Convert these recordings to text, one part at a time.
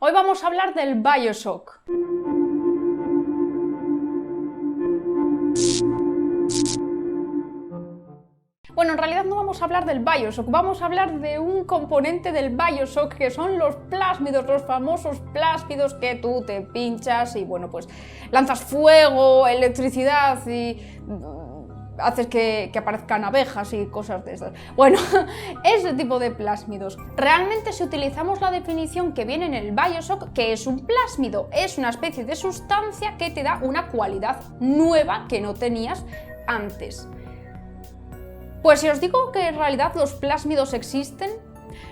Hoy vamos a hablar del Bioshock. Bueno, en realidad no vamos a hablar del Bioshock, vamos a hablar de un componente del Bioshock que son los plásmidos, los famosos plásmidos que tú te pinchas y bueno, pues lanzas fuego, electricidad y haces que aparezcan abejas y cosas de esas. Bueno, ese tipo de plásmidos. Realmente si utilizamos la definición que viene en el Bioshock, ¿qué es un plásmido? Es una especie de sustancia que te da una cualidad nueva que no tenías antes. Pues si os digo que en realidad los plásmidos existen,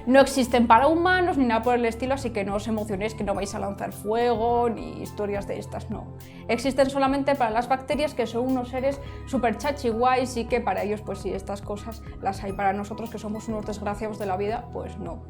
no existen para humanos ni nada por el estilo, así que no os emocionéis que no vais a lanzar fuego ni historias de estas, no. Existen solamente para las bacterias, que son unos seres súper chachi guays y que para ellos pues sí, estas cosas las hay. Para nosotros que somos unos desgraciados de la vida, pues no.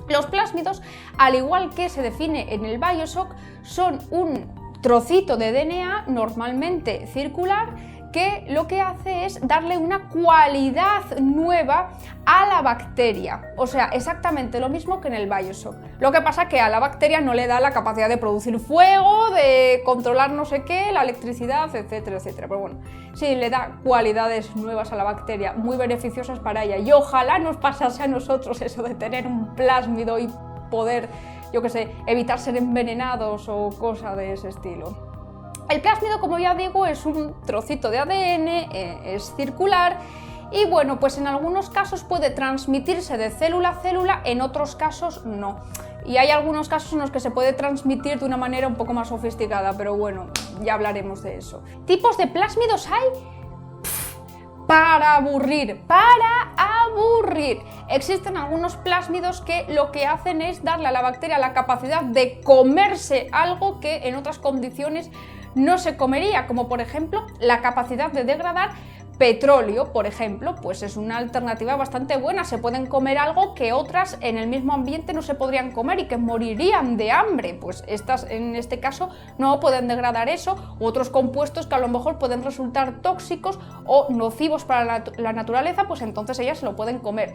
Los plásmidos, al igual que se define en el Bioshock, son un trocito de DNA normalmente circular que lo que hace es darle una cualidad nueva a la bacteria. O sea, exactamente lo mismo que en el Bioshock. Lo que pasa que a la bacteria no le da la capacidad de producir fuego, de controlar no sé qué, la electricidad, etcétera, etcétera. Pero bueno, sí, le da cualidades nuevas a la bacteria, muy beneficiosas para ella. Y ojalá nos pasase a nosotros eso de tener un plásmido y poder, yo qué sé, evitar ser envenenados o cosa de ese estilo. El plásmido, como ya digo, es un trocito de ADN, es circular y bueno, pues en algunos casos puede transmitirse de célula a célula, en otros casos no. Y hay algunos casos en los que se puede transmitir de una manera un poco más sofisticada, pero bueno, ya hablaremos de eso. ¿Tipos de plásmidos hay? Para aburrir, para aburrir. Existen algunos plásmidos que lo que hacen es darle a la bacteria la capacidad de comerse algo que en otras condiciones no se comería, como por ejemplo la capacidad de degradar petróleo, por ejemplo, pues es una alternativa bastante buena. Se pueden comer algo que otras en el mismo ambiente no se podrían comer y que morirían de hambre, pues estas en este caso no pueden degradar eso, u otros compuestos que a lo mejor pueden resultar tóxicos o nocivos para la naturaleza, pues entonces ellas se lo pueden comer.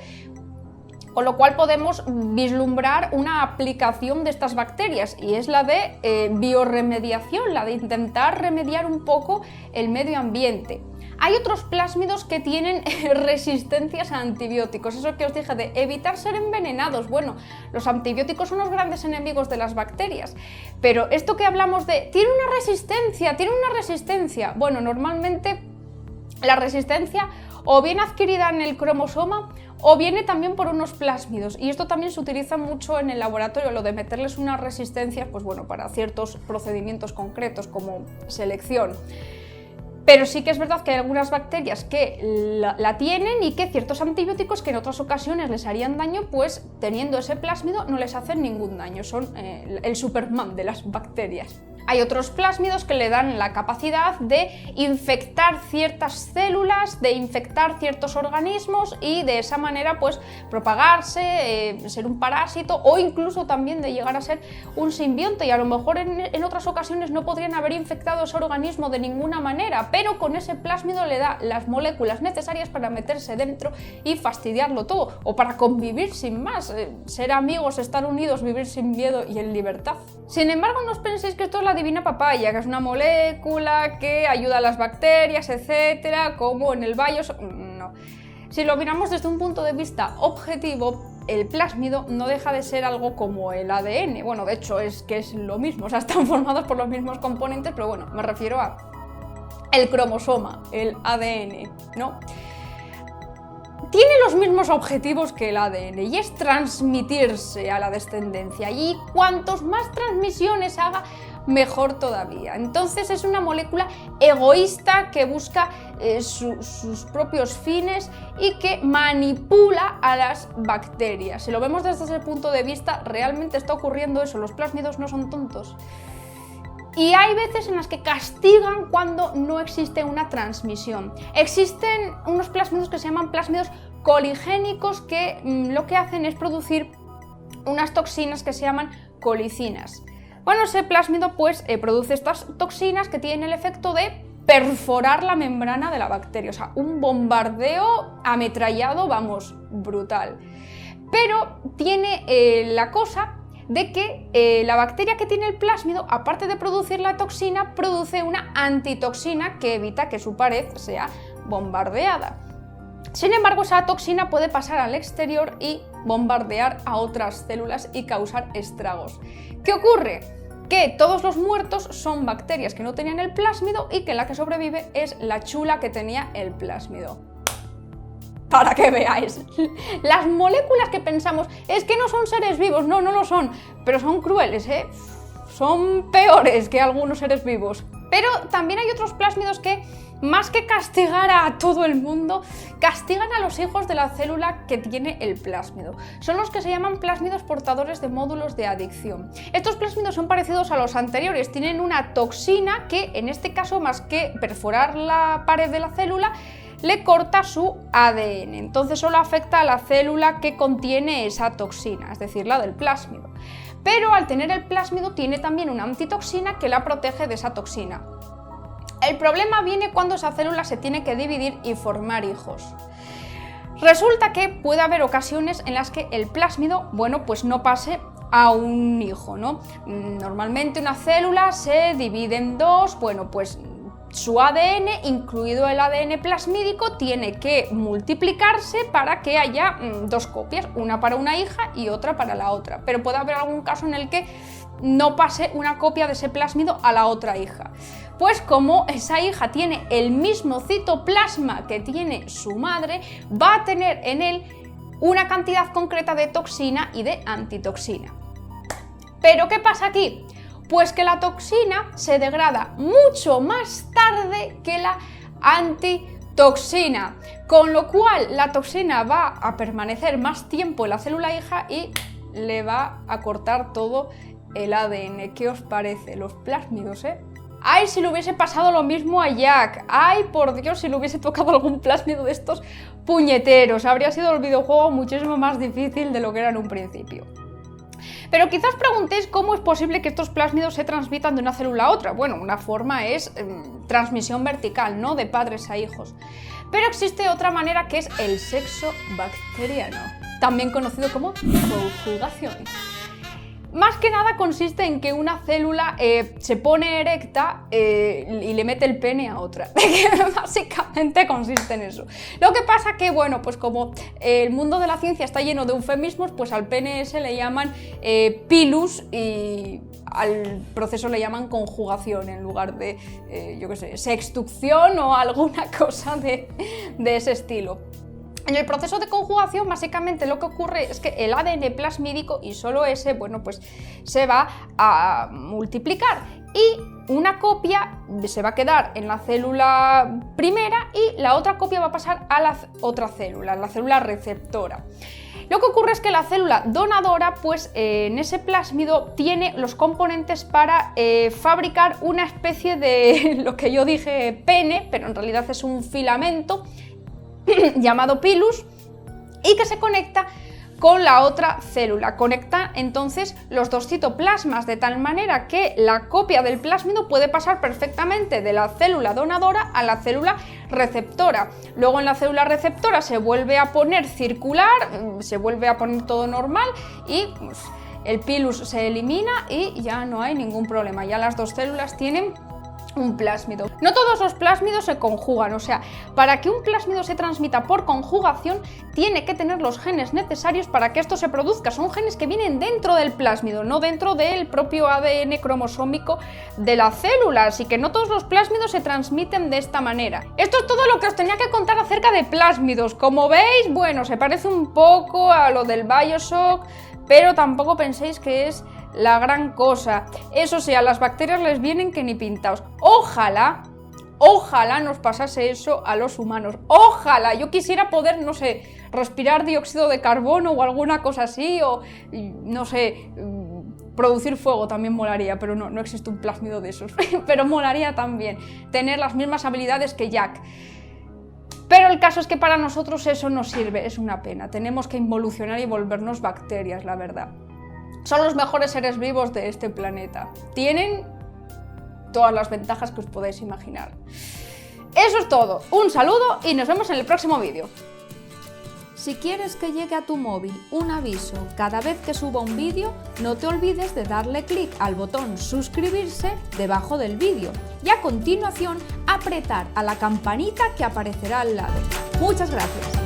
Con lo cual podemos vislumbrar una aplicación de estas bacterias y es la de biorremediación, la de intentar remediar un poco el medio ambiente. Hay otros plásmidos que tienen resistencias a antibióticos, eso que os dije de evitar ser envenenados. Bueno, los antibióticos son los grandes enemigos de las bacterias, pero esto que hablamos de tiene una resistencia, bueno, normalmente la resistencia o bien adquirida en el cromosoma o viene también por unos plásmidos, y esto también se utiliza mucho en el laboratorio, lo de meterles unas resistencias, pues bueno, para ciertos procedimientos concretos como selección. Pero sí que es verdad que hay algunas bacterias que la tienen y que ciertos antibióticos que en otras ocasiones les harían daño, pues teniendo ese plásmido no les hacen ningún daño, son el Superman de las bacterias. Hay otros plásmidos que le dan la capacidad de infectar ciertas células, de infectar ciertos organismos y de esa manera pues propagarse, ser un parásito o incluso también de llegar a ser un simbionte, y a lo mejor en otras ocasiones no podrían haber infectado ese organismo de ninguna manera, pero con ese plásmido le da las moléculas necesarias para meterse dentro y fastidiarlo todo, o para convivir sin más, ser amigos, estar unidos, vivir sin miedo y en libertad. Sin embargo, no os penséis que esto es la divina papaya, que es una molécula que ayuda a las bacterias, etcétera, como en el Bioshock. No. Si lo miramos desde un punto de vista objetivo, el plásmido no deja de ser algo como el ADN. Bueno, de hecho es que es lo mismo, o sea, están formados por los mismos componentes, pero bueno, me refiero a el cromosoma, el ADN, ¿no? Tiene los mismos objetivos que el ADN y es transmitirse a la descendencia, y cuantos más transmisiones haga, mejor todavía. Entonces es una molécula egoísta que busca sus propios fines y que manipula a las bacterias. Si lo vemos desde ese punto de vista, realmente está ocurriendo eso. Los plásmidos no son tontos. Y hay veces en las que castigan cuando no existe una transmisión. Existen unos plásmidos que se llaman plásmidos coligénicos que lo que hacen es producir unas toxinas que se llaman colicinas. Bueno, ese plásmido pues produce estas toxinas que tienen el efecto de perforar la membrana de la bacteria, o sea, un bombardeo ametrallado, vamos, brutal. Pero tiene la cosa de que la bacteria que tiene el plásmido, aparte de producir la toxina, produce una antitoxina que evita que su pared sea bombardeada. Sin embargo, esa toxina puede pasar al exterior y bombardear a otras células y causar estragos. ¿Qué ocurre? Que todos los muertos son bacterias que no tenían el plásmido y que la que sobrevive es la chula que tenía el plásmido. Para que veáis, las moléculas que pensamos es que no son seres vivos, no lo son, pero son crueles, son peores que algunos seres vivos. Pero también hay otros plásmidos que, más que castigar a todo el mundo, castigan a los hijos de la célula que tiene el plásmido. Son los que se llaman plásmidos portadores de módulos de adicción. Estos plásmidos son parecidos a los anteriores, tienen una toxina que, en este caso, más que perforar la pared de la célula, le corta su ADN. Entonces solo afecta a la célula que contiene esa toxina, es decir, la del plásmido. Pero al tener el plásmido tiene también una antitoxina que la protege de esa toxina. El problema viene cuando esa célula se tiene que dividir y formar hijos. Resulta que puede haber ocasiones en las que el plásmido, bueno, pues no pase a un hijo, ¿no? Normalmente una célula se divide en dos, bueno, pues su ADN, incluido el ADN plasmídico, tiene que multiplicarse para que haya dos copias, una para una hija y otra para la otra. Pero puede haber algún caso en el que no pase una copia de ese plásmido a la otra hija. Pues como esa hija tiene el mismo citoplasma que tiene su madre, va a tener en él una cantidad concreta de toxina y de antitoxina. ¿Pero qué pasa aquí? Pues que la toxina se degrada mucho más tarde que la antitoxina, con lo cual la toxina va a permanecer más tiempo en la célula hija y le va a cortar todo el ADN. ¿Qué os parece? Los plásmidos, ¡Ay, si le hubiese pasado lo mismo a Jack! ¡Ay, por Dios, si le hubiese tocado algún plásmido de estos puñeteros! Habría sido el videojuego muchísimo más difícil de lo que era en un principio. Pero quizás preguntéis cómo es posible que estos plásmidos se transmitan de una célula a otra. Bueno, una forma es transmisión vertical, ¿no? De padres a hijos. Pero existe otra manera, que es el sexo bacteriano, también conocido como conjugación. Más que nada consiste en que una célula se pone erecta y le mete el pene a otra. Básicamente consiste en eso. Lo que pasa que, bueno, pues como el mundo de la ciencia está lleno de eufemismos, pues al pene ese le llaman pilus y al proceso le llaman conjugación en lugar de, yo qué sé, sextucción o alguna cosa de ese estilo. En el proceso de conjugación, básicamente lo que ocurre es que el ADN plasmídico, y solo ese, bueno, pues se va a multiplicar y una copia se va a quedar en la célula primera y la otra copia va a pasar a la otra célula, la célula receptora. Lo que ocurre es que la célula donadora, pues en ese plásmido tiene los componentes para fabricar una especie de lo que yo dije pene, pero en realidad es un filamento llamado pilus, y que se conecta con la otra célula. Conecta entonces los dos citoplasmas de tal manera que la copia del plásmido puede pasar perfectamente de la célula donadora a la célula receptora. Luego en la célula receptora se vuelve a poner circular, se vuelve a poner todo normal y pues, el pilus se elimina y ya no hay ningún problema. Ya las dos células tienen un plásmido. No todos los plásmidos se conjugan, o sea, para que un plásmido se transmita por conjugación tiene que tener los genes necesarios para que esto se produzca. Son genes que vienen dentro del plásmido, no dentro del propio ADN cromosómico de la célula, así que no todos los plásmidos se transmiten de esta manera. Esto es todo lo que os tenía que contar acerca de plásmidos. Como veis, bueno, se parece un poco a lo del BioShock, pero tampoco penséis que es la gran cosa. Eso sí, a las bacterias les vienen que ni pintaos. Ojalá nos pasase eso a los humanos. Ojalá, yo quisiera poder, no sé, respirar dióxido de carbono o alguna cosa así, o no sé, producir fuego también molaría, pero no existe un plásmido de esos. Pero molaría también tener las mismas habilidades que Jack. Pero el caso es que para nosotros eso no sirve, es una pena. Tenemos que involucionar y volvernos bacterias, la verdad. Son los mejores seres vivos de este planeta. Tienen todas las ventajas que os podéis imaginar. Eso es todo. Un saludo y nos vemos en el próximo vídeo. Si quieres que llegue a tu móvil un aviso cada vez que suba un vídeo, no te olvides de darle clic al botón suscribirse debajo del vídeo y a continuación apretar a la campanita que aparecerá al lado. Muchas gracias.